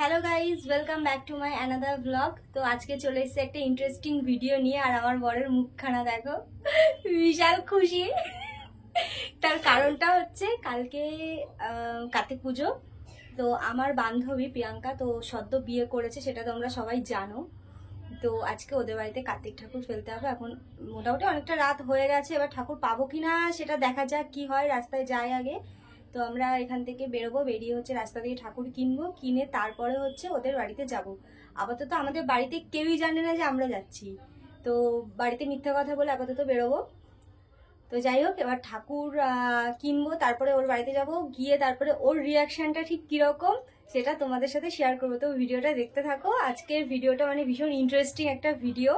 Hello guys, welcome back to my another blog. তো আজকে চলে এসেছে একটা ইন্টারেস্টিং ভিডিও নিয়ে। আর আমার বরের মুখখানা দেখো, বিশাল খুশি। তার কারণটা হচ্ছে কালকে কার্তিক পুজো। তো আমার বান্ধবী প্রিয়াঙ্কা তো সদ্য বিয়ে করেছে, সেটা তোমরা সবাই জানো। তো আজকে ওদের বাড়িতে কার্তিক ঠাকুর ফেলতে হবে। এখন মোটামুটি অনেকটা রাত হয়ে গেছে, এবার ঠাকুর পাবো কিনা সেটা দেখা যাক, কি হয়। রাস্তায় যাই আগে। তো আমরা এখান থেকে বেরোবো, বেরিয়ে হচ্ছে রাস্তা দিয়ে ঠাকুর কিনবো, কিনে তারপরে হচ্ছে ওদের বাড়িতে যাব। আপাতত আমাদের বাড়িতে কেউই জানে না যে আমরা যাচ্ছি, তো বাড়িতে মিথ্যা কথা বলে আপাতত বেরোবো। তো যাই হোক, এবার ঠাকুর কিনবো, তারপরে ওর বাড়িতে যাব, গিয়ে তারপরে ওর রিয়াকশনটা ঠিক কিরকম সেটা তোমাদের সাথে শেয়ার করবো। তো ভিডিওটা দেখতে থাকো। আজকের ভিডিওটা মানে ভীষণ ইন্টারেস্টিং একটা ভিডিও।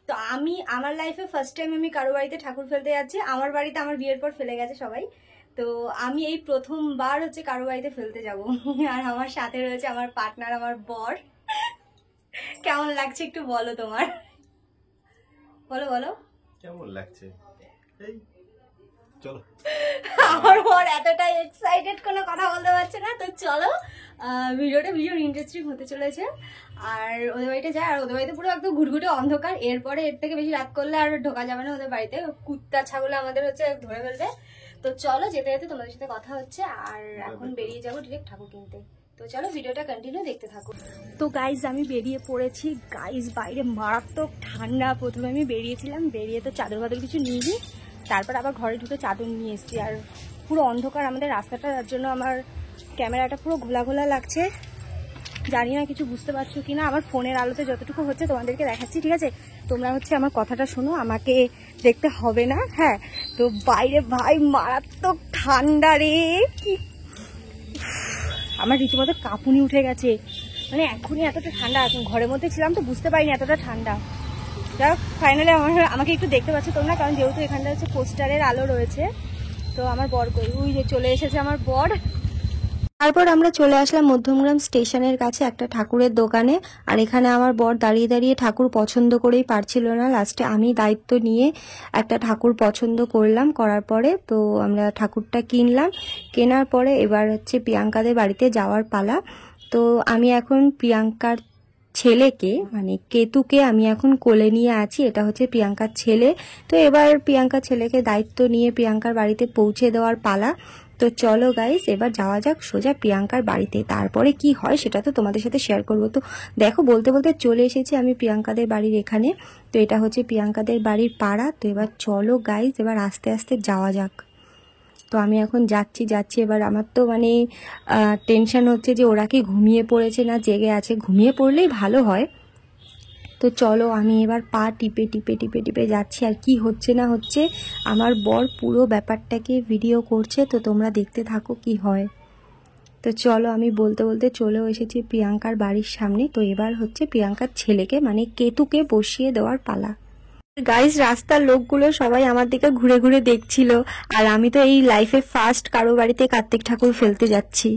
তো আমি আমার লাইফে ফার্স্ট টাইম আমি কারো বাড়িতে ঠাকুর ফেলতে যাচ্ছি। আমার বাড়িতে আমার বিয়ের পর ফেলে গেছে সবাই, তো আমি এই প্রথমবার হচ্ছে কারো বাড়িতে ফেলতে যাব। আর আমার সাথে রয়েছে আমার পার্টনার, আমার বর। কেমন লাগছে একটু বলো তোমার, বলো বলো কেমন লাগছে। এই চলো। আমার বর এতটাই এক্সাইটেড, কোনো কথা বলতে পারছে না। তো চলো, ভিডিওটা ভীষণ ইন্টারেস্টিং হতে চলেছে। আর ওদের বাড়িতে যায়, আর ওদের বাড়িতে পুরো একদম ঘুটঘুটে অন্ধকার। এরপরে এর থেকে বেশি রাত করলে আর ঢোকা যাবে না ওদের বাড়িতে, কুত্তা ছাগলে আমাদের হচ্ছে ধরে ফেলবে। তো চলো, যেতে যেতে তোমাদের সাথে কথা হচ্ছে। আর এখন বেরিয়ে যাবো ডিরেক্ট ঠাকুর কিনতে। তো চলো, ভিডিওটা কন্টিনিউ দেখতে থাকো। তো গাইজ আমি বেরিয়ে পড়েছি। গাইজ বাইরে মারাত্মক ঠান্ডা। প্রথমে আমি বেরিয়েছিলাম, বেরিয়ে তো চাদর বাদর কিছু নিইনি, তারপর আবার ঘরে ঢুকে চাদর নিয়ে এসেছি। আর পুরো অন্ধকার আমাদের রাস্তাটা, যার জন্য আমার ক্যামেরাটা পুরো ঘোলা ঘোলা লাগছে। জানি না কিছু বুঝতে পারছো কিনা। আমার ফোনের আলোতে যতটুকু হচ্ছে তোমাদেরকে দেখাচ্ছি, ঠিক আছে? তোমরা হচ্ছে আমার কথাটা শোনো, আমাকে দেখতে হবে না, হ্যাঁ? তো বাইরে ভাই মারাত্মক ঠান্ডা রে, কি আমার রীতিমতো কাঁপুনি উঠে গেছে। মানে এখনই এতটা ঠান্ডা, এখন ঘরের মধ্যে ছিলাম তো বুঝতে পারিনি এতটা ঠান্ডা। যাক, ফাইনালি আমাকে একটু দেখতে পাচ্ছ তোমরা, কারণ যেহেতু এখানটা হচ্ছে পোস্টারের আলো রয়েছে। তো আমার বর কই, ওই যে চলে এসেছে আমার বর। তারপর আমরা চলে আসলাম মধ্যমগ্রাম স্টেশনের কাছে একটা ঠাকুরের দোকানে। আর এখানে আমার বর দাঁড়িয়ে দাঁড়িয়ে ঠাকুর পছন্দ করেই পারছিল না। লাস্টে আমি দায়িত্ব নিয়ে একটা ঠাকুর পছন্দ করলাম, করার পরে তো আমরা ঠাকুরটা কিনলাম। কেনার পরে এবার হচ্ছে প্রিয়াঙ্কাদের বাড়িতে যাওয়ার পালা। তো আমি এখন প্রিয়াঙ্কার ছেলেকে মানে কেতুকে আমি এখন কোলে নিয়ে আছি। এটা হচ্ছে প্রিয়াঙ্কার ছেলে। তো এবার প্রিয়াঙ্কার ছেলেকে দায়িত্ব নিয়ে প্রিয়াঙ্কার বাড়িতে পৌঁছে দেওয়ার পালা। তো চলো গাইস, এবার যাওয়া যাক সোজা প্রিয়াঙ্কার বাড়িতে। তারপরে কি হয় সেটা তো তোমাদের সাথে শেয়ার করবো। তো দেখো, বলতে বলতে চলে এসেছি আমি প্রিয়াঙ্কাদের বাড়ির এখানে। তো এটা হচ্ছে প্রিয়াঙ্কাদের বাড়ির পাড়া। তো এবার চলো গাইস, এবার আস্তে আস্তে যাওয়া যাক। তো আমি এখন যাচ্ছি। এবার আমার তো মানে টেনশন হচ্ছে যে ওরা কি ঘুমিয়ে পড়েছে না জেগে আছে। ঘুমিয়ে পড়লেই ভালো হয়। তো চলো, আমি এবার পা টিপে টিপে টিপে টিপে যাচ্ছি। আর কি হচ্ছে না হচ্ছে আমার বর পুরো ব্যাপারটাকে ভিডিও করছে, তো তোমরা দেখতে থাকো কি হয়। তো চলো, আমি বলতে বলতে চলেও এসেছি প্রিয়াঙ্কার বাড়ির সামনে। তো এবার হচ্ছে প্রিয়াঙ্কার ছেলেকে মানে কেতুকে বসিয়ে দেওয়ার পালা। গাইস, রাস্তার লোকগুলো সবাই আমার দিকে ঘুরে ঘুরে দেখছিল। আর আমি তো এই লাইফে ফার্স্ট কারো বাড়িতে কার্তিক ঠাকুর ফেলতে যাচ্ছি।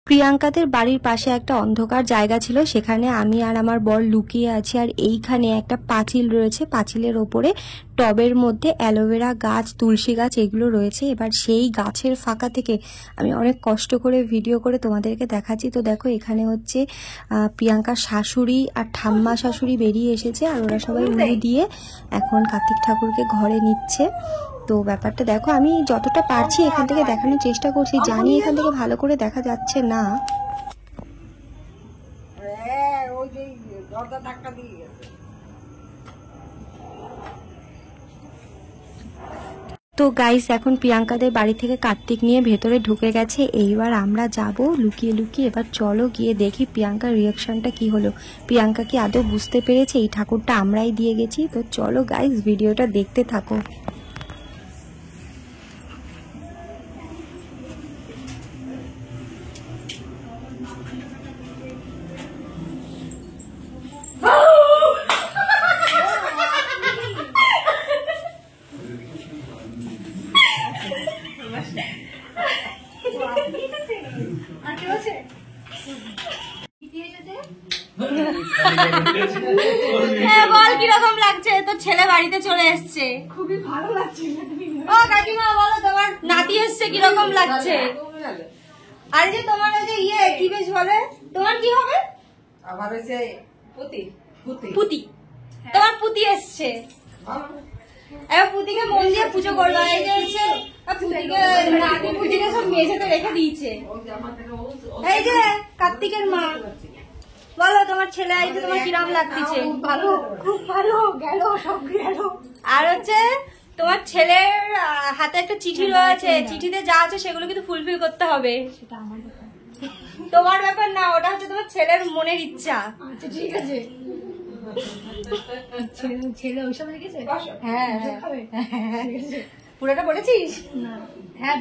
প্রিয়াঙ্কাদের বাড়ির পাশে একটা অন্ধকার জায়গা ছিল, সেখানে আমি আর আমার বর লুকিয়ে আছি। আর এইখানে একটা পাঁচিল রয়েছে, পাঁচিলের ওপরে টবের মধ্যে অ্যালোভেরা গাছ, তুলসী গাছ এগুলো রয়েছে। এবার সেই গাছের ফাঁকা থেকে আমি অনেক কষ্ট করে ভিডিও করে তোমাদেরকে দেখাচ্ছি। তো দেখো, এখানে হচ্ছে প্রিয়াঙ্কার শাশুড়ি আর ঠাম্মা শাশুড়ি বেরিয়ে এসেছে। আর ওরা সবাই উড়ে দিয়ে এখন কার্তিক ঠাকুরকে ঘরে নিচ্ছে। তো ব্যাপারটা দেখো, আমি যতটা পারছি এখান থেকে দেখানোর চেষ্টা করছি। জানি এখান থেকে ভালো করে দেখা যাচ্ছে না। তো গাইস, এখন প্রিয়াঙ্কাদের বাড়ি থেকে কার্তিক নিয়ে ভেতরে ঢুকে গেছে। এইবার আমরা যাব লুকিয়ে লুকিয়ে। এবার চলো গিয়ে দেখি প্রিয়াঙ্কার রিয়াকশনটা কি হলো। প্রিয়াঙ্কা কি আদৌ বুঝতে পেরেছে এই ঠাকুরটা আমরাই দিয়ে গেছি? তো চলো গাইস, ভিডিওটা দেখতে থাকো। হ্যাঁ বল কিরকম লাগছে? তোর ছেলে বাড়িতে চলে এসছে। খুবই ভালো লাগছে। ও কাকিমা বলো তোমার নাতি এসছে কিরকম লাগছে? আর যে তোমার ওই যে ইয়ে কি বেশ বলে, তোমার কি হবে? আমার হচ্ছে পুতি। পুতি। তোমার পুতি এসছে। এবার পুতিকে মন দিয়ে পুজো করবা। এই যে হচ্ছে পুতিকে নাতি পুতিকে সব মেঝেতে রেখে দিয়েছে। এই যে কার্তিকের মা, বলো তোমার ছেলে আইছে, তোমার কিরম লাগতেছে? ভালো, খুব ভালো, গেল সব গেল। আর হচ্ছে তোমার ছেলের হাতে একটা চিঠি রয়েছে, চিঠিতে যা আছে সেগুলো কিন্তু ফুলফিল করতে হবে। সেটা আমার ব্যাপার। তোমার ব্যাপার না, ওটা হচ্ছে তোমার ছেলের মনের ইচ্ছা। আচ্ছা ঠিক আছে। ছেলে ওইসব লিখেছে? হ্যাঁ খাবে? ঠিক আছে। পুরোটা পড়েছিস? না। হ্যাঁ